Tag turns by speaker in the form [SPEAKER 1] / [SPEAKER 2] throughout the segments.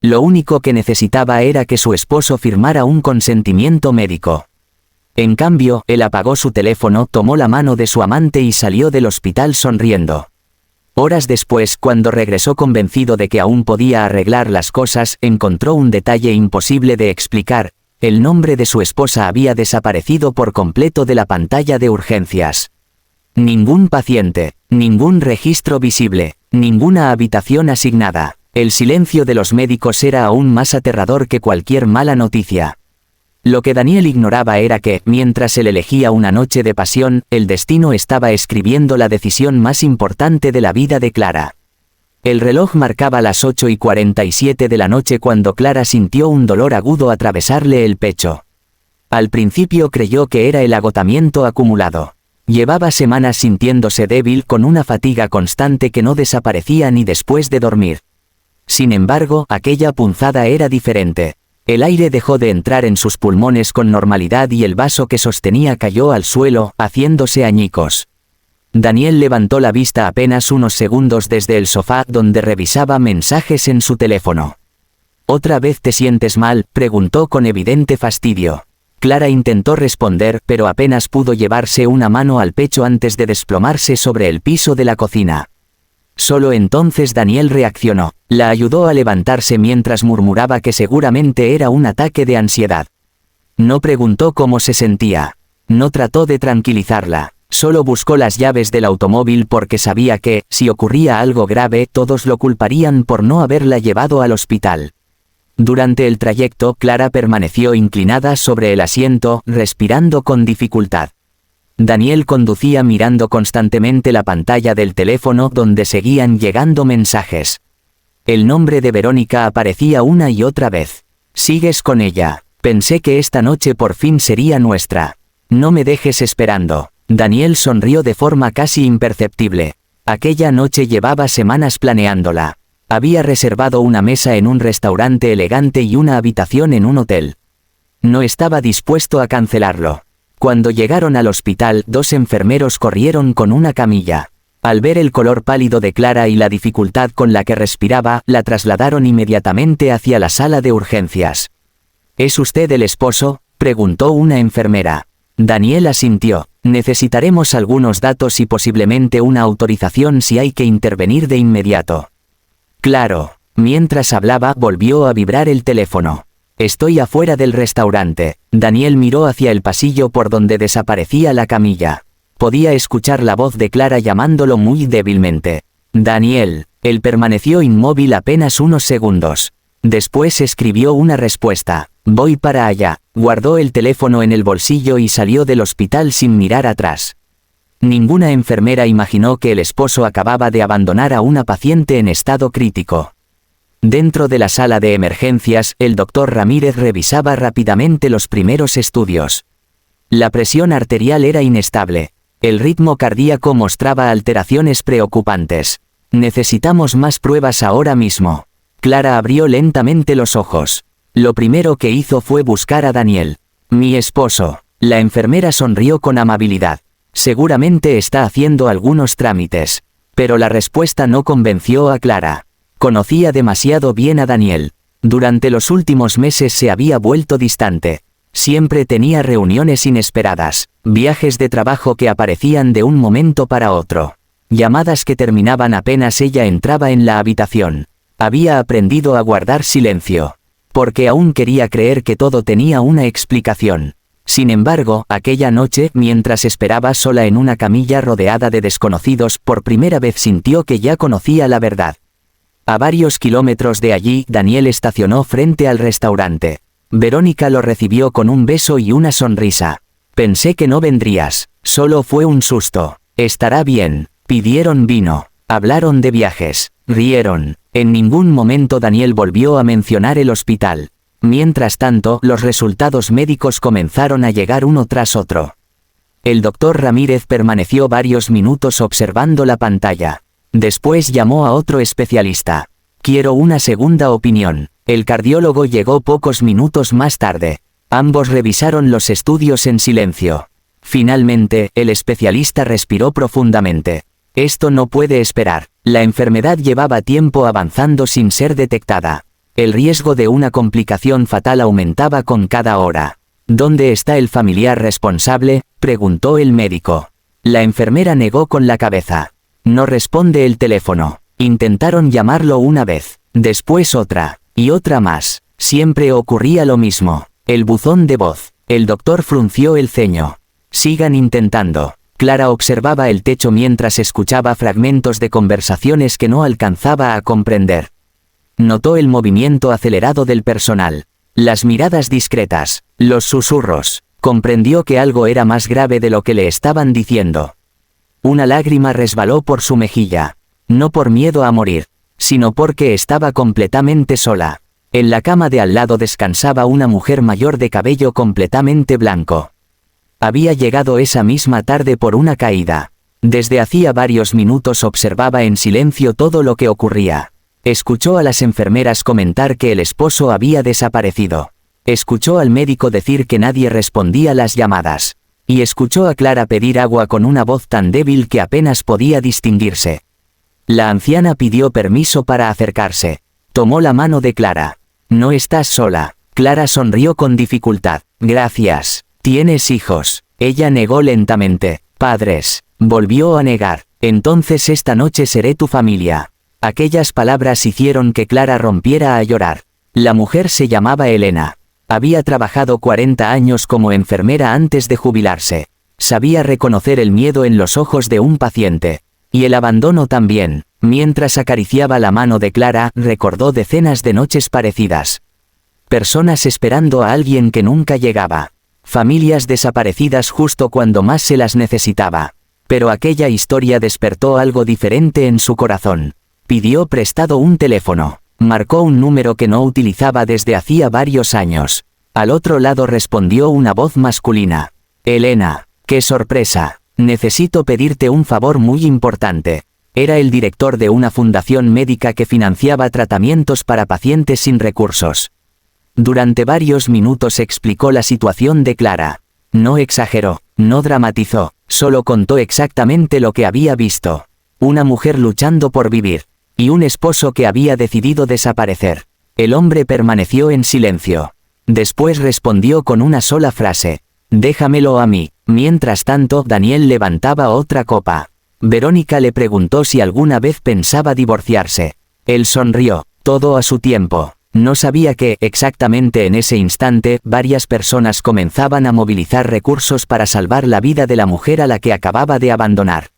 [SPEAKER 1] Lo único que necesitaba era que su esposo firmara un consentimiento médico. En cambio, él apagó su teléfono, tomó la mano de su amante y salió del hospital sonriendo. Horas después, cuando regresó convencido de que aún podía arreglar las cosas, encontró un detalle imposible de explicar: el nombre de su esposa había desaparecido por completo de la pantalla de urgencias. Ningún paciente, ningún registro visible, ninguna habitación asignada. El silencio de los médicos era aún más aterrador que cualquier mala noticia. Lo que Daniel ignoraba era que, mientras él elegía una noche de pasión, el destino estaba escribiendo la decisión más importante de la vida de Clara. El reloj marcaba las 8:47 de la noche cuando Clara sintió un dolor agudo atravesarle el pecho. Al principio creyó que era el agotamiento acumulado. Llevaba semanas sintiéndose débil, con una fatiga constante que no desaparecía ni después de dormir. Sin embargo, aquella punzada era diferente. El aire dejó de entrar en sus pulmones con normalidad y el vaso que sostenía cayó al suelo, haciéndose añicos. Daniel levantó la vista apenas unos segundos desde el sofá donde revisaba mensajes en su teléfono. ¿Otra vez te sientes mal?, preguntó con evidente fastidio. Clara intentó responder, pero apenas pudo llevarse una mano al pecho antes de desplomarse sobre el piso de la cocina. Solo entonces Daniel reaccionó. La ayudó a levantarse mientras murmuraba que seguramente era un ataque de ansiedad. No preguntó cómo se sentía. No trató de tranquilizarla. Solo buscó las llaves del automóvil porque sabía que, si ocurría algo grave, todos lo culparían por no haberla llevado al hospital. Durante el trayecto, Clara permaneció inclinada sobre el asiento, respirando con dificultad. Daniel conducía mirando constantemente la pantalla del teléfono donde seguían llegando mensajes. El nombre de Verónica aparecía una y otra vez. «Sigues con ella. Pensé que esta noche por fin sería nuestra. No me dejes esperando». Daniel sonrió de forma casi imperceptible. Aquella noche llevaba semanas planeándola. Había reservado una mesa en un restaurante elegante y una habitación en un hotel. No estaba dispuesto a cancelarlo. Cuando llegaron al hospital, 2 enfermeros corrieron con una camilla. Al ver el color pálido de Clara y la dificultad con la que respiraba, la trasladaron inmediatamente hacia la sala de urgencias. ¿Es usted el esposo?, preguntó una enfermera. Daniel asintió. Necesitaremos algunos datos y posiblemente una autorización si hay que intervenir de inmediato. Claro. Mientras hablaba, volvió a vibrar el teléfono. Estoy afuera del restaurante. Daniel miró hacia el pasillo por donde desaparecía la camilla. Podía escuchar la voz de Clara llamándolo muy débilmente. Daniel. Él permaneció inmóvil apenas unos segundos. Después escribió una respuesta. Voy para allá. Guardó el teléfono en el bolsillo y salió del hospital sin mirar atrás. Ninguna enfermera imaginó que el esposo acababa de abandonar a una paciente en estado crítico. Dentro de la sala de emergencias, el doctor Ramírez revisaba rápidamente los primeros estudios. La presión arterial era inestable. El ritmo cardíaco mostraba alteraciones preocupantes. Necesitamos más pruebas ahora mismo. Clara abrió lentamente los ojos. Lo primero que hizo fue buscar a Daniel. Mi esposo. La enfermera sonrió con amabilidad. Seguramente está haciendo algunos trámites. Pero la respuesta no convenció a Clara. Conocía demasiado bien a Daniel. Durante los últimos meses se había vuelto distante. Siempre tenía reuniones inesperadas, viajes de trabajo que aparecían de un momento para otro, llamadas que terminaban apenas ella entraba en la habitación. Había aprendido a guardar silencio, porque aún quería creer que todo tenía una explicación. Sin embargo, aquella noche, mientras esperaba sola en una camilla rodeada de desconocidos, por primera vez sintió que ya conocía la verdad. A varios kilómetros de allí, Daniel estacionó frente al restaurante. Verónica lo recibió con un beso y una sonrisa. Pensé que no vendrías. Solo fue un susto. Estará bien. Pidieron vino. Hablaron de viajes. Rieron. En ningún momento Daniel volvió a mencionar el hospital. Mientras tanto, los resultados médicos comenzaron a llegar uno tras otro. El doctor Ramírez permaneció varios minutos observando la pantalla. Después llamó a otro especialista. Quiero una segunda opinión. El cardiólogo llegó pocos minutos más tarde. Ambos revisaron los estudios en silencio. Finalmente, el especialista respiró profundamente. Esto no puede esperar. La enfermedad llevaba tiempo avanzando sin ser detectada. El riesgo de una complicación fatal aumentaba con cada hora. ¿Dónde está el familiar responsable?, preguntó el médico. La enfermera negó con la cabeza. No responde el teléfono. Intentaron llamarlo una vez, después otra, y otra más. Siempre ocurría lo mismo. El buzón de voz. El doctor frunció el ceño. Sigan intentando. Clara observaba el techo mientras escuchaba fragmentos de conversaciones que no alcanzaba a comprender. Notó el movimiento acelerado del personal, las miradas discretas, los susurros. Comprendió que algo era más grave de lo que le estaban diciendo. Una lágrima resbaló por su mejilla. No por miedo a morir, sino porque estaba completamente sola. En la cama de al lado descansaba una mujer mayor de cabello completamente blanco. Había llegado esa misma tarde por una caída. Desde hacía varios minutos observaba en silencio todo lo que ocurría. Escuchó a las enfermeras comentar que el esposo había desaparecido. Escuchó al médico decir que nadie respondía las llamadas. Y escuchó a Clara pedir agua con una voz tan débil que apenas podía distinguirse. La anciana pidió permiso para acercarse. Tomó la mano de Clara. «No estás sola». Clara sonrió con dificultad. «Gracias. ¿Tienes hijos?». Ella negó lentamente. «Padres». Volvió a negar. «Entonces esta noche seré tu familia». Aquellas palabras hicieron que Clara rompiera a llorar. La mujer se llamaba Elena. Había trabajado 40 años como enfermera antes de jubilarse. Sabía reconocer el miedo en los ojos de un paciente. Y el abandono también. Mientras acariciaba la mano de Clara, recordó decenas de noches parecidas. Personas esperando a alguien que nunca llegaba. Familias desaparecidas justo cuando más se las necesitaba. Pero aquella historia despertó algo diferente en su corazón. Pidió prestado un teléfono. Marcó un número que no utilizaba desde hacía varios años. Al otro lado respondió una voz masculina. «Elena, qué sorpresa. Necesito pedirte un favor muy importante». Era el director de una fundación médica que financiaba tratamientos para pacientes sin recursos. Durante varios minutos explicó la situación de Clara. No exageró, no dramatizó, solo contó exactamente lo que había visto. Una mujer luchando por vivir. Y un esposo que había decidido desaparecer. El hombre permaneció en silencio. Después respondió con una sola frase. «Déjamelo a mí». Mientras tanto, Daniel levantaba otra copa. Verónica le preguntó si alguna vez pensaba divorciarse. Él sonrió. Todo a su tiempo. No sabía que, exactamente en ese instante, varias personas comenzaban a movilizar recursos para salvar la vida de la mujer a la que acababa de abandonar.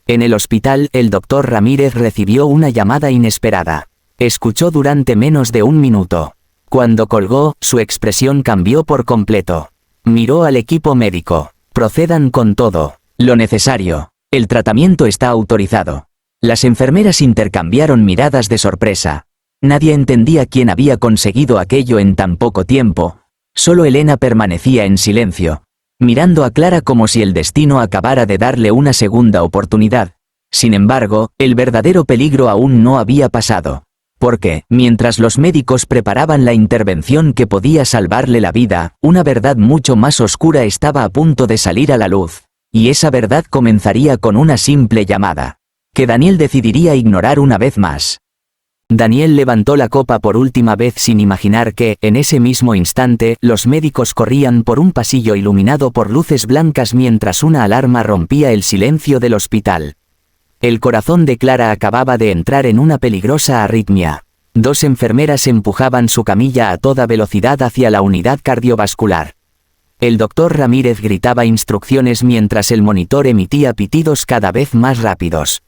[SPEAKER 1] En el hospital, el doctor Ramírez recibió una llamada inesperada. Escuchó durante menos de un minuto. Cuando colgó, su expresión cambió por completo. Miró al equipo médico. «Procedan con todo. Lo necesario. El tratamiento está autorizado». Las enfermeras intercambiaron miradas de sorpresa. Nadie entendía quién había conseguido aquello en tan poco tiempo. Solo Elena permanecía en silencio, mirando a Clara como si el destino acabara de darle una segunda oportunidad. Sin embargo, el verdadero peligro aún no había pasado. Porque, mientras los médicos preparaban la intervención que podía salvarle la vida, una verdad mucho más oscura estaba a punto de salir a la luz. Y esa verdad comenzaría con una simple llamada, que Daniel decidiría ignorar una vez más. Daniel levantó la copa por última vez sin imaginar que, en ese mismo instante, los médicos corrían por un pasillo iluminado por luces blancas mientras una alarma rompía el silencio del hospital. El corazón de Clara acababa de entrar en una peligrosa arritmia. 2 enfermeras empujaban su camilla a toda velocidad hacia la unidad cardiovascular. El doctor Ramírez gritaba instrucciones mientras el monitor emitía pitidos cada vez más rápidos.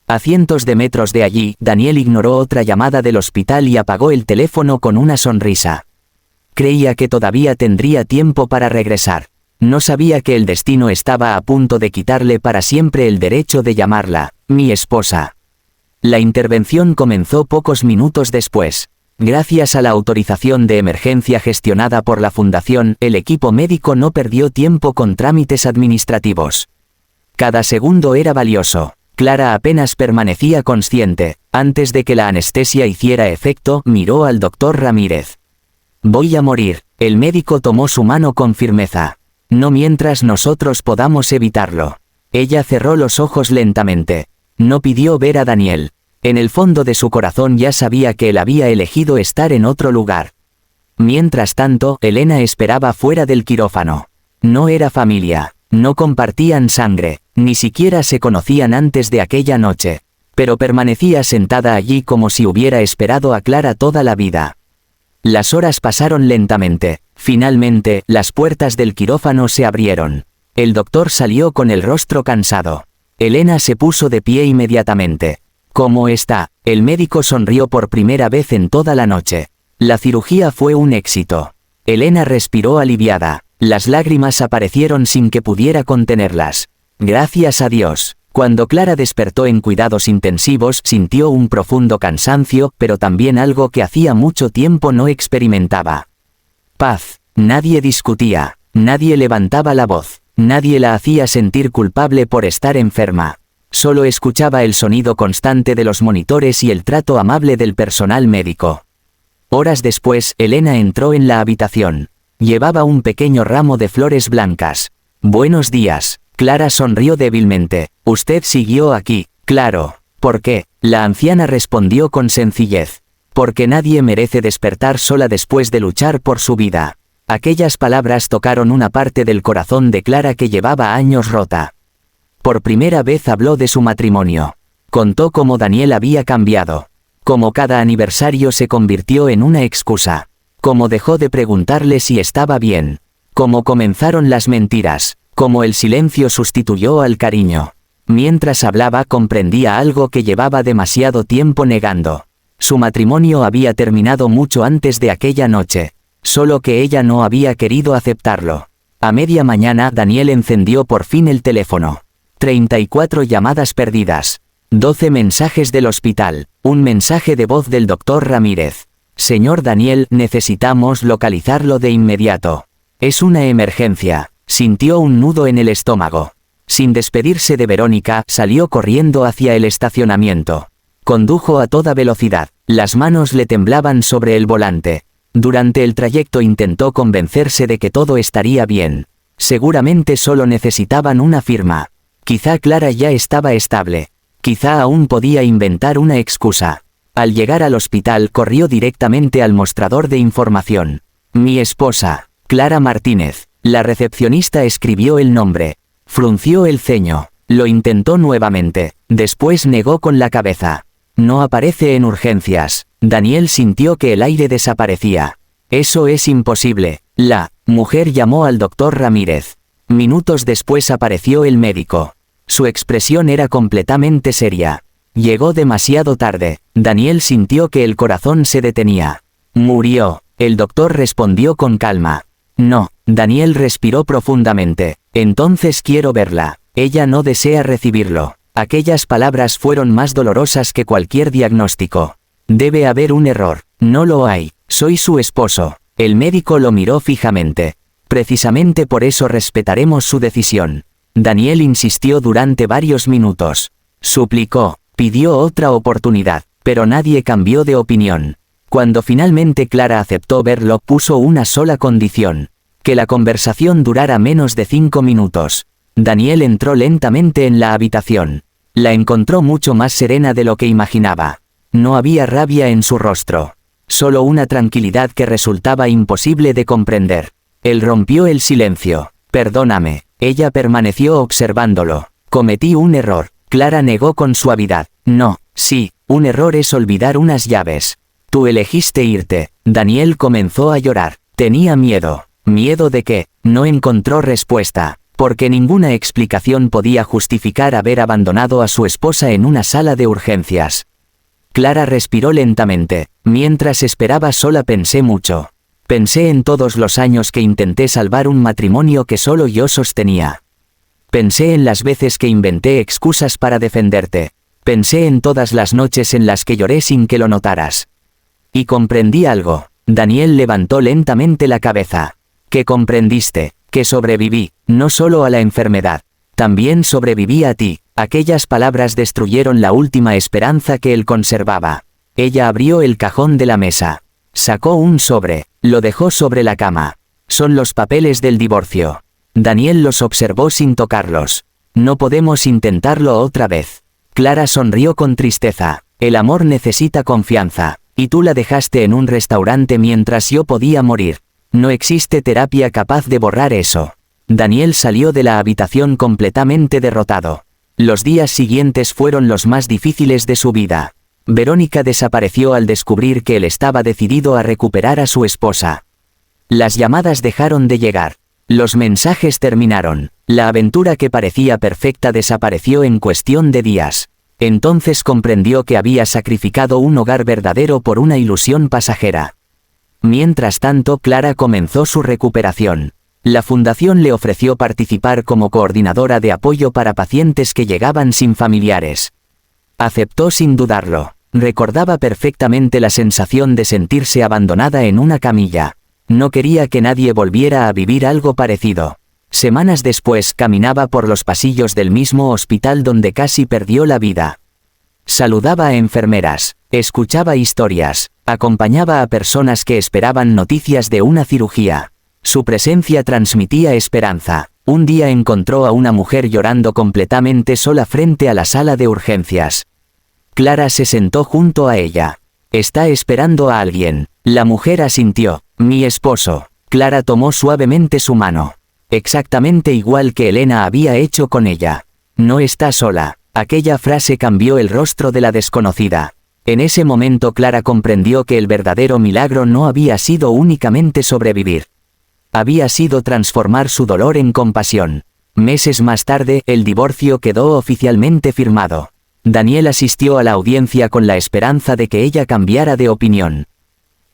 [SPEAKER 1] A cientos de metros de allí, Daniel ignoró otra llamada del hospital y apagó el teléfono con una sonrisa. Creía que todavía tendría tiempo para regresar. No sabía que el destino estaba a punto de quitarle para siempre el derecho de llamarla, mi esposa. La intervención comenzó pocos minutos después. Gracias a la autorización de emergencia gestionada por la fundación, el equipo médico no perdió tiempo con trámites administrativos. Cada segundo era valioso. Clara apenas permanecía consciente. Antes de que la anestesia hiciera efecto, miró al doctor Ramírez. «Voy a morir». El médico tomó su mano con firmeza. «No mientras nosotros podamos evitarlo». Ella cerró los ojos lentamente. No pidió ver a Daniel. En el fondo de su corazón ya sabía que él había elegido estar en otro lugar. Mientras tanto, Elena esperaba fuera del quirófano. No era familia, no compartían sangre, ni siquiera se conocían antes de aquella noche. Pero permanecía sentada allí como si hubiera esperado a Clara toda la vida. Las horas pasaron lentamente. Finalmente, las puertas del quirófano se abrieron. El doctor salió con el rostro cansado. Elena se puso de pie inmediatamente. ¿Cómo está? El médico sonrió por primera vez en toda la noche. La cirugía fue un éxito. Elena respiró aliviada. Las lágrimas aparecieron sin que pudiera contenerlas. Gracias a Dios. Cuando Clara despertó en cuidados intensivos, sintió un profundo cansancio, pero también algo que hacía mucho tiempo no experimentaba. Paz. Nadie discutía. Nadie levantaba la voz. Nadie la hacía sentir culpable por estar enferma. Solo escuchaba el sonido constante de los monitores y el trato amable del personal médico. Horas después, Elena entró en la habitación. Llevaba un pequeño ramo de flores blancas. Buenos días. Clara sonrió débilmente. Usted siguió aquí. Claro. ¿Por qué? La anciana respondió con sencillez. Porque nadie merece despertar sola después de luchar por su vida. Aquellas palabras tocaron una parte del corazón de Clara que llevaba años rota. Por primera vez habló de su matrimonio. Contó cómo Daniel había cambiado. Cómo cada aniversario se convirtió en una excusa. Cómo dejó de preguntarle si estaba bien. Cómo comenzaron las mentiras. Cómo el silencio sustituyó al cariño. Mientras hablaba comprendía algo que llevaba demasiado tiempo negando. Su matrimonio había terminado mucho antes de aquella noche. Solo que ella no había querido aceptarlo. A media mañana Daniel encendió por fin el teléfono. 34 llamadas perdidas. 12 mensajes del hospital. Un mensaje de voz del doctor Ramírez. Señor Daniel, necesitamos localizarlo de inmediato. Es una emergencia. Sintió un nudo en el estómago. Sin despedirse de Verónica, salió corriendo hacia el estacionamiento. Condujo a toda velocidad. Las manos le temblaban sobre el volante. Durante el trayecto intentó convencerse de que todo estaría bien. Seguramente solo necesitaban una firma. Quizá Clara ya estaba estable. Quizá aún podía inventar una excusa. Al llegar al hospital corrió directamente al mostrador de información. Mi esposa, Clara Martínez. La recepcionista escribió el nombre. Frunció el ceño. Lo intentó nuevamente. Después negó con la cabeza. No aparece en urgencias. Daniel sintió que el aire desaparecía. Eso es imposible. La mujer llamó al doctor Ramírez. Minutos después apareció el médico. Su expresión era completamente seria. Llegó demasiado tarde. Daniel sintió que el corazón se detenía. Murió. El doctor respondió con calma. No. Daniel respiró profundamente. Entonces quiero verla. Ella no desea recibirlo. Aquellas palabras fueron más dolorosas que cualquier diagnóstico. Debe haber un error. No lo hay. Soy su esposo. El médico lo miró fijamente. Precisamente por eso respetaremos su decisión. Daniel insistió durante varios minutos. Suplicó, pidió otra oportunidad, pero nadie cambió de opinión. Cuando finalmente Clara aceptó verlo, puso una sola condición: que la conversación durara menos de 5 minutos. Daniel entró lentamente en la habitación. La encontró mucho más serena de lo que imaginaba. No había rabia en su rostro. Solo una tranquilidad que resultaba imposible de comprender. Él rompió el silencio. Perdóname. Ella permaneció observándolo. Cometí un error. Clara negó con suavidad. No, sí, un error es olvidar unas llaves. Tú elegiste irte. Daniel comenzó a llorar. Tenía miedo. ¿Miedo de qué? No encontró respuesta, porque ninguna explicación podía justificar haber abandonado a su esposa en una sala de urgencias. Clara respiró lentamente. Mientras esperaba sola pensé mucho. Pensé en todos los años que intenté salvar un matrimonio que solo yo sostenía. Pensé en las veces que inventé excusas para defenderte. Pensé en todas las noches en las que lloré sin que lo notaras. Y comprendí algo. Daniel levantó lentamente la cabeza. ¿Qué comprendiste? Que sobreviví, no solo a la enfermedad. También sobreviví a ti. Aquellas palabras destruyeron la última esperanza que él conservaba. Ella abrió el cajón de la mesa. Sacó un sobre. Lo dejó sobre la cama. Son los papeles del divorcio. Daniel los observó sin tocarlos. No podemos intentarlo otra vez. Clara sonrió con tristeza. El amor necesita confianza, y tú la dejaste en un restaurante mientras yo podía morir. No existe terapia capaz de borrar eso. Daniel salió de la habitación completamente derrotado. Los días siguientes fueron los más difíciles de su vida. Verónica desapareció al descubrir que él estaba decidido a recuperar a su esposa. Las llamadas dejaron de llegar. Los mensajes terminaron. La aventura que parecía perfecta desapareció en cuestión de días. Entonces comprendió que había sacrificado un hogar verdadero por una ilusión pasajera. Mientras tanto, Clara comenzó su recuperación. La fundación le ofreció participar como coordinadora de apoyo para pacientes que llegaban sin familiares. Aceptó sin dudarlo. Recordaba perfectamente la sensación de sentirse abandonada en una camilla. No quería que nadie volviera a vivir algo parecido. Semanas después caminaba por los pasillos del mismo hospital donde casi perdió la vida. Saludaba a enfermeras, escuchaba historias, acompañaba a personas que esperaban noticias de una cirugía. Su presencia transmitía esperanza. Un día encontró a una mujer llorando completamente sola frente a la sala de urgencias. Clara se sentó junto a ella. «Está esperando a alguien». La mujer asintió. «Mi esposo». Clara tomó suavemente su mano. Exactamente igual que Elena había hecho con ella. «No está sola». Aquella frase cambió el rostro de la desconocida. En ese momento Clara comprendió que el verdadero milagro no había sido únicamente sobrevivir. Había sido transformar su dolor en compasión. Meses más tarde, el divorcio quedó oficialmente firmado. Daniel asistió a la audiencia con la esperanza de que ella cambiara de opinión.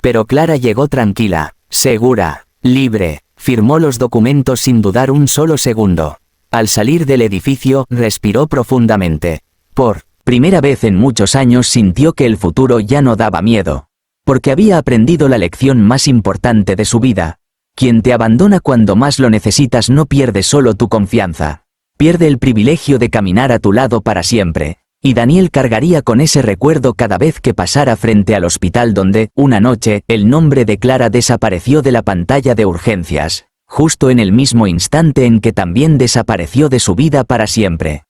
[SPEAKER 1] Pero Clara llegó tranquila, segura, libre, firmó los documentos sin dudar un solo segundo. Al salir del edificio, respiró profundamente. Por primera vez en muchos años sintió que el futuro ya no daba miedo. Porque había aprendido la lección más importante de su vida. Quien te abandona cuando más lo necesitas no pierde solo tu confianza. Pierde el privilegio de caminar a tu lado para siempre. Y Daniel cargaría con ese recuerdo cada vez que pasara frente al hospital donde, una noche, el nombre de Clara desapareció de la pantalla de urgencias. Justo en el mismo instante en que también desapareció de su vida para siempre.